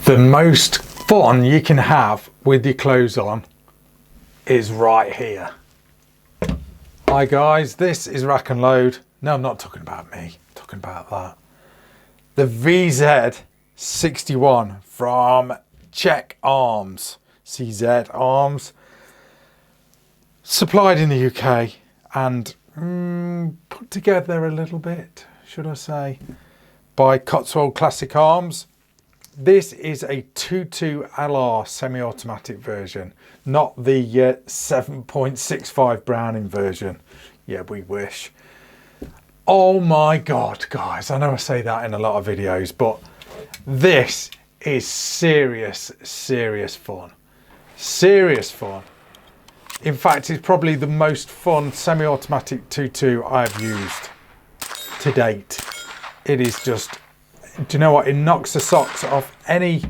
The most fun you can have with your clothes on is right here. Hi guys, this is Rack and Load. No, I'm not talking about me, I'm talking about that. The VZ61 from Czech Arms, CZ Arms, supplied in the UK and put together a little bit, should I say, by Cotwold Classic Arms. This is a 2.2 LR semi-automatic version, not the 7.65 Browning version. Yeah, we wish. Oh my God, guys, I know I say that in a lot of videos, but this is serious, serious fun. Serious fun. In fact, it's probably the most fun semi-automatic 2.2 I've used to date. It is just, do you know what? It knocks the socks off any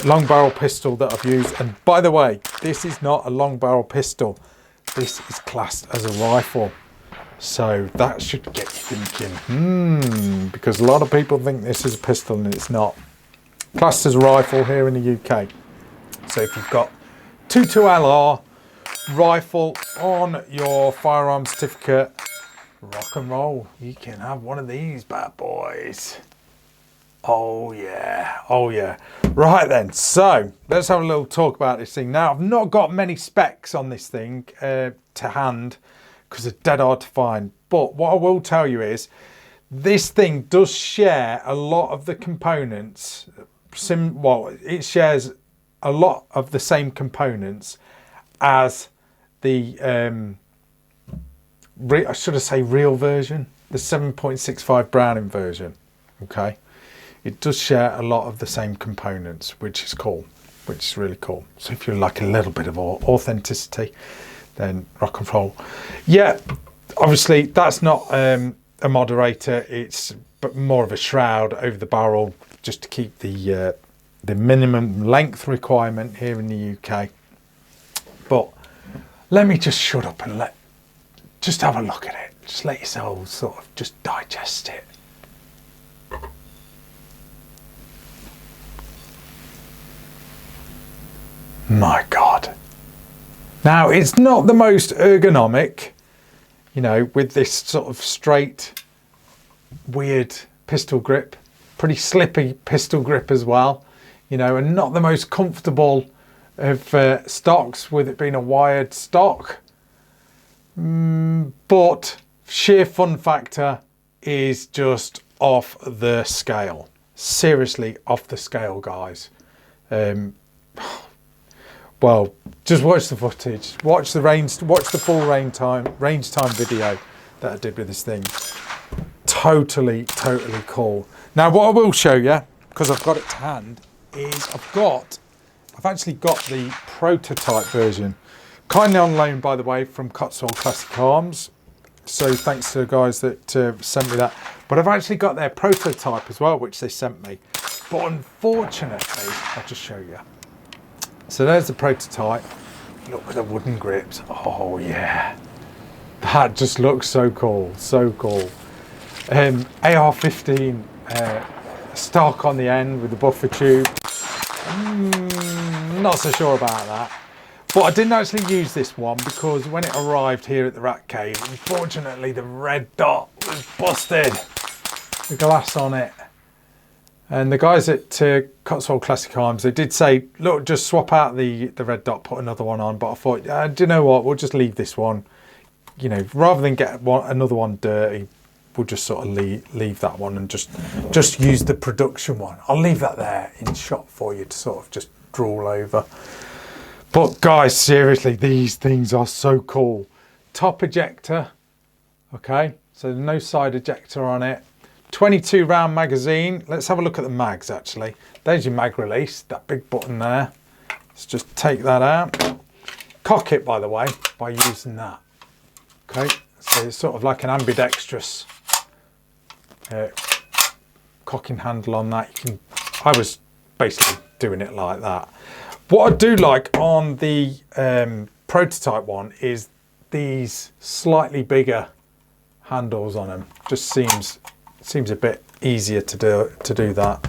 long barrel pistol that I've used. And by the way, this is not a long barrel pistol. This is classed as a rifle. So that should get you thinking, because a lot of people think this is a pistol and it's not. Classed as a rifle here in the UK. So if you've got 2.2 LR rifle on your firearms certificate, rock and roll, you can have one of these bad boys. Oh yeah, oh yeah. Right then, so let's have a little talk about this thing. Now, I've not got many specs on this thing to hand because they're dead hard to find. But what I will tell you is this thing does share a lot of the components. Well, it shares a lot of the same components as the, should I say real version? The 7.65 Browning version, okay? It does share a lot of the same components, which is cool, which is really cool. So if you like a little bit of authenticity, then rock and roll. Yeah, obviously that's not a moderator. It's but more of a shroud over the barrel, just to keep the minimum length requirement here in the UK. But let me just shut up and just have a look at it. Just let yourselves sort of just digest it. My God. Now, it's not the most ergonomic, you know, with this sort of straight, weird pistol grip, pretty slippy pistol grip as well, you know, and not the most comfortable of stocks with it being a wired stock. But sheer fun factor is just off the scale. Seriously, off the scale, guys. Well, just watch the footage, watch the full range time video that I did with this thing. Totally cool. Now, what I will show you, because I've got it to hand, is I've actually got the prototype version, kindly on loan, by the way, from Cotwold Classic Arms. So thanks to the guys that sent me that. But I've actually got their prototype as well, which they sent me. But unfortunately, I'll just show you. So there's the prototype. Look at the wooden grips. Oh yeah, that just looks so cool, so cool. AR-15 stock on the end with the buffer tube. Not so sure about that. But I didn't actually use this one because when it arrived here at the Rat Cave, unfortunately the red dot was busted. The glass on it. And the guys at Cotwold Classic Arms, they did say, look, just swap out the red dot, put another one on. But I thought, do you know what? We'll just leave this one. You know, rather than get another one dirty, we'll just sort of leave that one and just use the production one. I'll leave that there in shot for you to sort of just drool over. But guys, seriously, these things are so cool. Top ejector, okay? So no side ejector on it. 22 round magazine. Let's have a look at the mags actually. There's your mag release, that big button there. Let's just take that out. Cock it, by the way, by using that. Okay, so it's sort of like an ambidextrous cocking handle on that. I was basically doing it like that. What I do like on the prototype one is these slightly bigger handles on them. Just seems a bit easier to do that.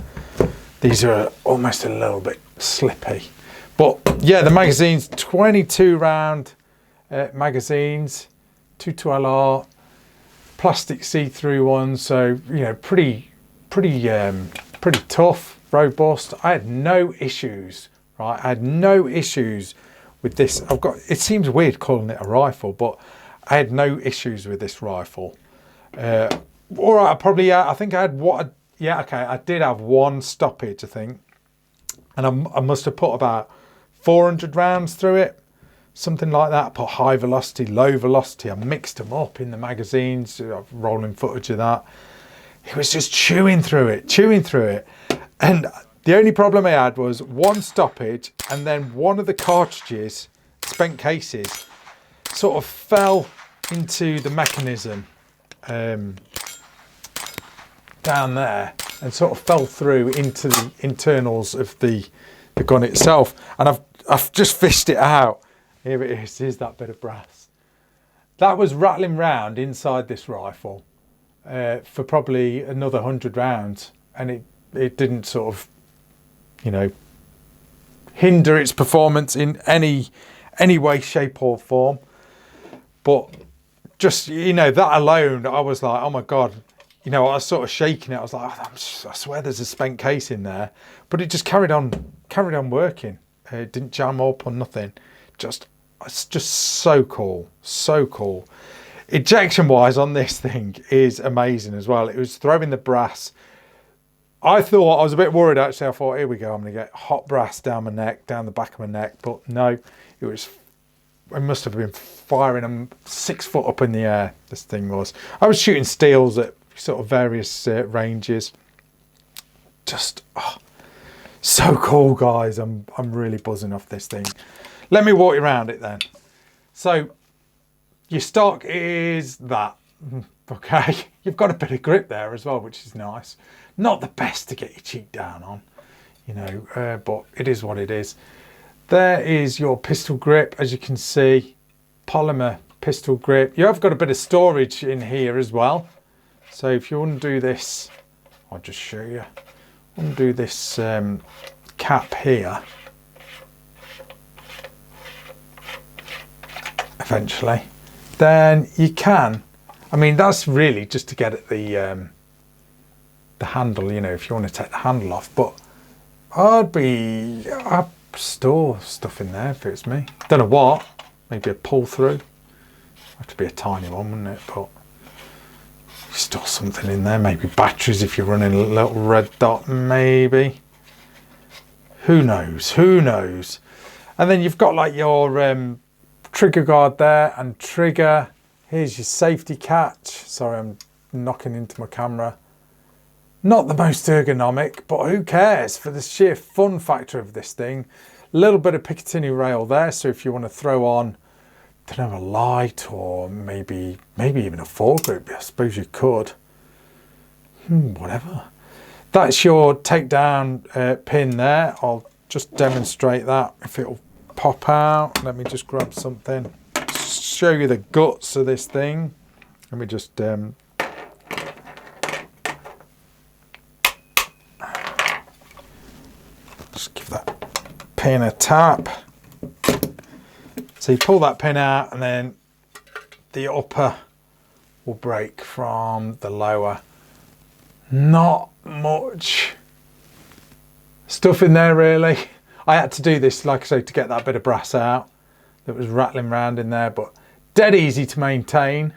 These are almost a little bit slippy. But yeah, the magazines, 22 round magazines, 22LR, plastic see-through ones. So, you know, pretty tough, robust. I had no issues, right? I had no issues with this. It seems weird calling it a rifle, but I had no issues with this rifle. All right, I think I had I did have one stoppage, I think. And I must have put about 400 rounds through it, something like that. I put high velocity, low velocity. I mixed them up in the magazines, rolling footage of that. It was just chewing through it. And the only problem I had was one stoppage, and then one of the cartridges, spent cases, sort of fell into the mechanism down there, and sort of fell through into the internals of the gun itself. And I've just fished it out. Here it is. Here's that bit of brass. That was rattling round inside this rifle for probably another 100 rounds, and it didn't sort of, you know, hinder its performance in any way, shape or form. But just, you know, that alone, I was like, oh my God. You know, I was sort of shaking it. I was like, I swear there's a spent case in there. But it just carried on working. It didn't jam up or nothing. It's just so cool. So cool. Ejection wise on this thing is amazing as well. It was throwing the brass. I was a bit worried actually. I thought, here we go, I'm going to get hot brass down my neck, down the back of my neck. But no, I must have been firing them 6 foot up in the air. This thing was. I was shooting steels at sort of various ranges. Just so cool, guys. I'm really buzzing off this thing. Let me walk you around it then. So your stock is that. Okay, you've got a bit of grip there as well, which is nice. Not the best to get your cheek down on, you know, but it is what it is. There is your pistol grip, as you can see, polymer pistol grip. You have got a bit of storage in here as well. So if you want to do this, I'll just show you. I want to do this cap here. Eventually, then you can. I mean, that's really just to get at the handle, you know, if you want to take the handle off. But I'd store stuff in there if it's me. Don't know what. Maybe a pull through. Have to be a tiny one, wouldn't it? But store something in there. Maybe batteries if you're running a little red dot. Maybe. Who knows? Who knows? And then you've got like your trigger guard there and trigger. Here's your safety catch. Sorry, I'm knocking into my camera. Not the most ergonomic, but who cares for the sheer fun factor of this thing. A little bit of Picatinny rail there, so if you want to throw on, I don't know, a light or maybe even a foregrip, I suppose you could. Whatever. That's your takedown pin there. I'll just demonstrate that if it'll pop out. Let me just grab something. Show you the guts of this thing. Let me just give that pin a tap. So you pull that pin out and then the upper will break from the lower. Not much stuff in there really. I had to do this, like I say, to get that bit of brass out that was rattling around in there, but dead easy to maintain.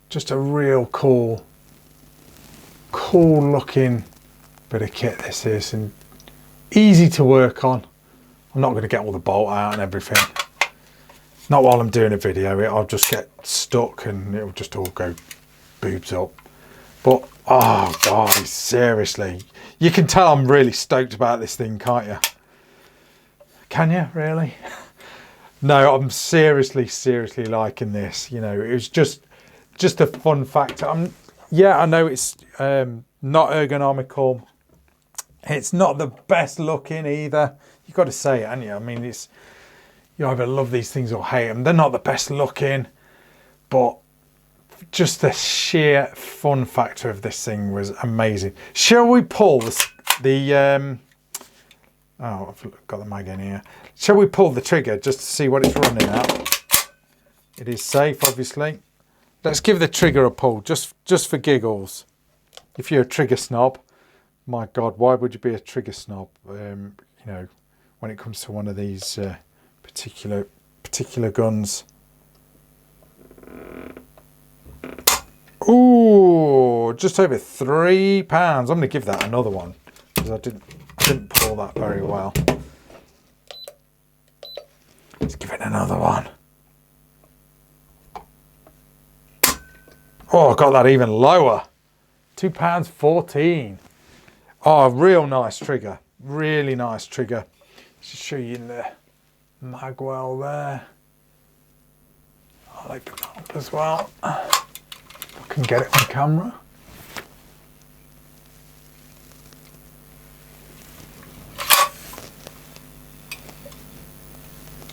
Just a real cool looking bit of kit this is, and easy to work on. I'm not going to get all the bolt out and everything. Not while I'm doing a video, I'll just get stuck and it'll just all go boobs up. But, oh guys, seriously. You can tell I'm really stoked about this thing, can't you? Can you, really? No, I'm seriously liking this. You know, it was just a fun factor. Yeah, I know it's not ergonomical. It's not the best looking either. You've got to say it, haven't you? I mean, you either love these things or hate them. They're not the best looking, but just the sheer fun factor of this thing was amazing. Shall we pull the oh, I've got the mag in here. Shall we pull the trigger just to see what it's running at? It is safe, obviously. Let's give the trigger a pull, just for giggles. If you're a trigger snob, my God, why would you be a trigger snob? You know, when it comes to one of these particular guns. Ooh, just over £3. I'm going to give that another one because I didn't pull that very well. Let's give it another one. Oh, I got that even lower. £2.14. Oh, real nice trigger. Really nice trigger. Just show you in the mag well there. I'll open that up as well. If I can get it on camera.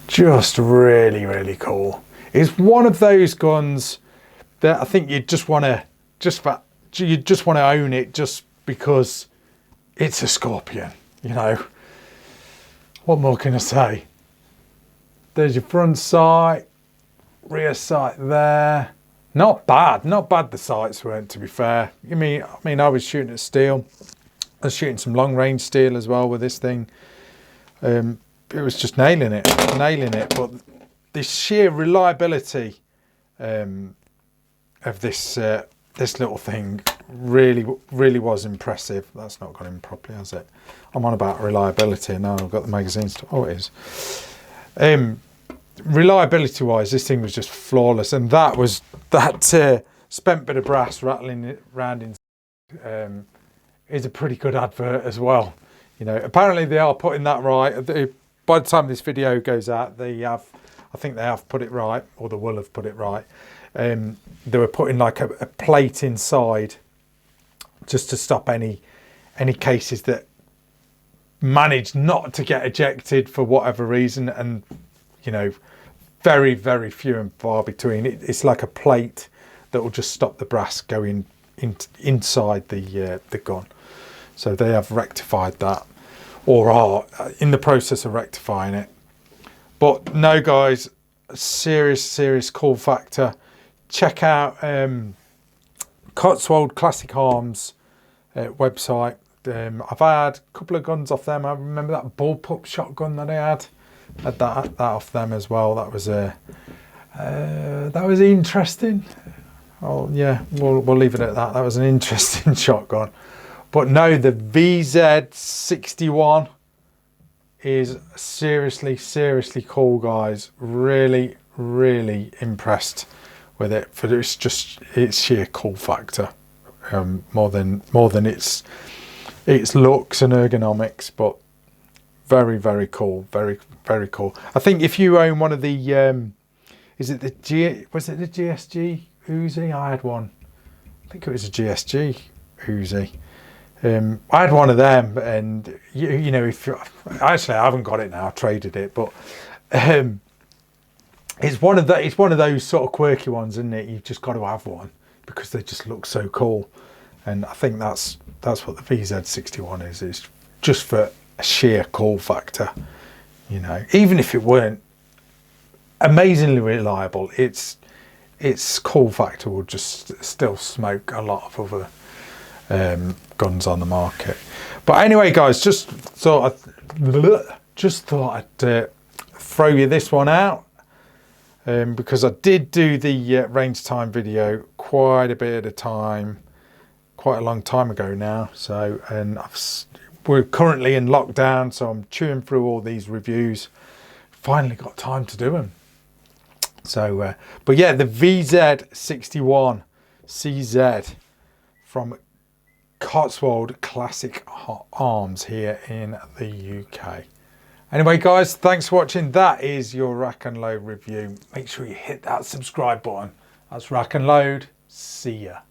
Just really, really cool. It's one of those guns that I think you just want to own it just because it's a Scorpion, you know. What more can I say? There's your front sight, rear sight there. Not bad the sights weren't, to be fair. I mean I was shooting at steel. I was shooting some long range steel as well with this thing. It was just nailing it. But the sheer reliability of this little thing really was impressive. That's not gone in properly, has it? I'm on about reliability now. I've got the magazines. Oh, it is. Reliability wise, this thing was just flawless, and that spent bit of brass rattling it around in is a pretty good advert as well. You know, apparently they are putting that right. By the time this video goes out, I think they have put it right, or they will have put it right. They were putting like a plate inside just to stop any cases that managed not to get ejected for whatever reason, and you know, very, very few and far between. It's like a plate that will just stop the brass going inside the gun. So they have rectified that, or are in the process of rectifying it. But no, guys, serious cool factor. Check out Cotwold Classic Arms website. I've had a couple of guns off them. I remember that bullpup shotgun that I had that off them as well. That was interesting. Oh yeah, we'll leave it at that. That was an interesting shotgun. But no, the VZ61 is seriously cool, guys. Really impressed with it. For its sheer cool factor, more than its looks and ergonomics. But very cool, very cool. I think if you own one of the was it the GSG Uzi? I had one. I think it was a GSG Uzi. I had one of them, and you know, actually I haven't got it now. I traded it, but it's one of those sort of quirky ones, isn't it? You've just got to have one because they just look so cool, and I think that's what the VZ61 is. It's just for a sheer cool factor, you know. Even if it weren't amazingly reliable, its cool factor will just still smoke a lot of other guns on the market. But anyway, guys, just thought I'd throw you this one out because I did do the range time video quite a long time ago now. So, and we're currently in lockdown, so I'm chewing through all these reviews. Finally got time to do them. So, but yeah, the VZ61 CZ from Cotwold Classic Arms here in the UK. Anyway, guys, thanks for watching. That is your Rack and Load review. Make sure you hit that subscribe button. That's Rack and Load. See ya.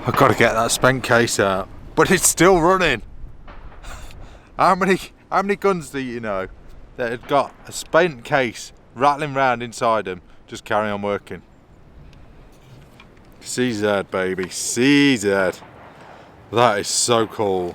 I've got to get that spent case out, but it's still running. How many guns do you know that have got a spent case rattling round inside them, just carry on working? CZ, baby, CZ. That is so cool.